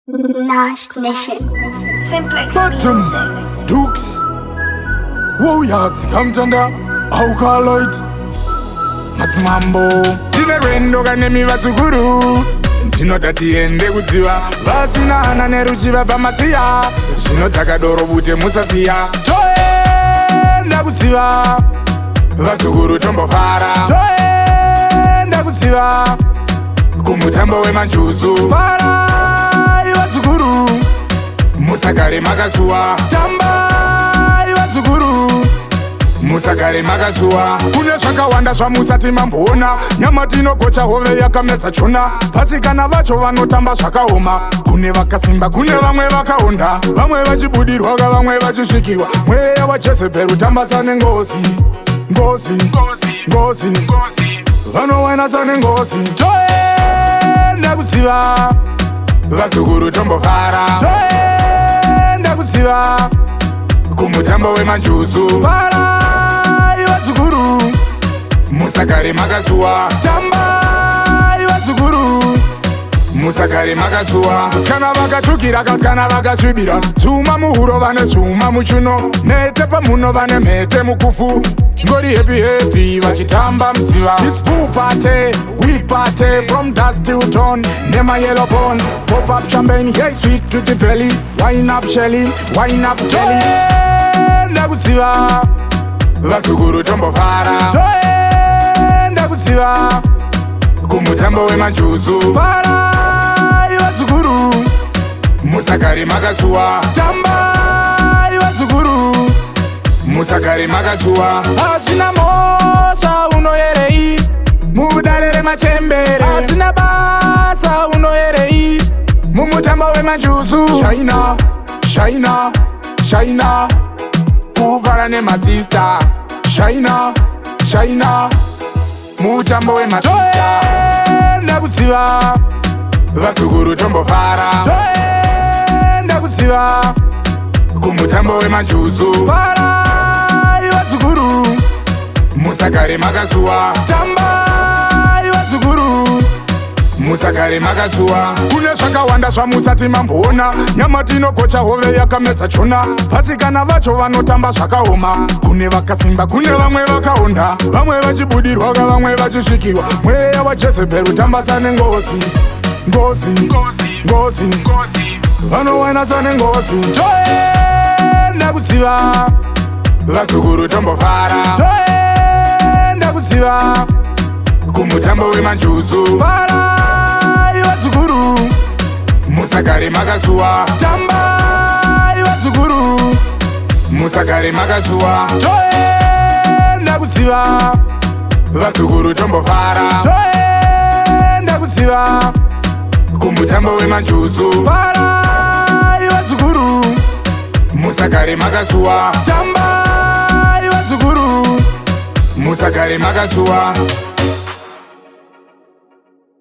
Nash Nation. Simplex Bottoms, music. Dukes, Warriors, Kamtanda, Alkaloid, Matsmambo, Dinerendo Ganemi Vasukuru, Tino Datiende Guziva, Vasina Neruchiva Pamasia, Shino Takadoro Bute Musasia, Joe Naguziva, Vasukuru Tombo Fara, Joe Naguziva, Kumutambo Wemanchuzu, Fara, Vasukuru, Musakare Magasua, Tamba Vasukuru, Musakare Magasua, Kune Shakawanda Shamusati Mambona, Yamatino Kocha Hove Yakametsa Chuna, Pasikana Vacho Vanotamba Shakaoma, Kune Vakasimba, Kune Vamwe Vakaonda, Vamwe Vachibudi Roga, Vamwe Vachishikiwa, Mwea Wachese Peru Tamba Sane Ngosi, Ngosi, Ngosi, Ngosi, Vano Wana Sane Ngosi, Joe Nagusiva, Vasukuru Tombo Fara, Joe Nagusiva, Kumutambo Wemanchuzu, Fara, Vasukuru, Musakare Magasua, Tamba Vasukuru, Musakare Magasua, Skana Vakachukira, Skana Vakashibira, Chuma Muhuro Vane, Chuma Muchuno, Mete Pamuno Vane, Mete Mukufu, Gori happy happy, Vachitamba Mziva. It's pool party, we party from dusk till dawn. Nema yellow bone, pop up champagne, hey sweet to the belly. Wine up Shelly, wine up Kelly. Nagusiva, Vasukuru Tombo Fara. Nagusiva, Kumutambo Wemanchuzu. Fara, Vasukuru, Musakare Magasua. Tamba, Vasukuru, Musakare Magasua. Ashina Mosha unoyerei, Mudalere Machembere. Ashina Basa unoyerei, Mumutambo Wemanchuzu. Shaina, Shaina, Shaina, Kuvara ne masista. Shaina, Shaina, Mutambo Wemasista. Nagusiva, Vasukuru Tombo Fara. Nagusiva, Kumutambo Wemanchuzu. Fara, Vasukuru, Musakare Magasua. Tamba Vasukuru, Musakare Magasua. Kune Shakawanda Shamusati Mambona, Yamatino Kocha Hove Yakametsa Chuna, Pasikana Vacho Vanotamba Shakaoma, Kune Vakasimba, Kune Vamwe Vakaonda, Vamwe Vachibudi Roga, Vamwe Vachishikiwa, Mwea Wachese Peru Tamba Sane Ngosi, Ngosi, Ngosi, Ngosi, Vano Wana Sane Ngosi, Joe Nagusiva, Vasukuru Tombo Fara, Joe Nagusiva, Kumutambo Wemanchuzu. Fara, Vasukuru, Musakare Magasua. Tamba Vasukuru, Musakare Magasua. Joe Nagusiva, Vasukuru Tombo Fara. Joe Nagusiva, Kumutambo Wemanchuzu. Fara, Vasukuru, Musakare Magasua. Tamba Vasukuru, Musakare Magasua.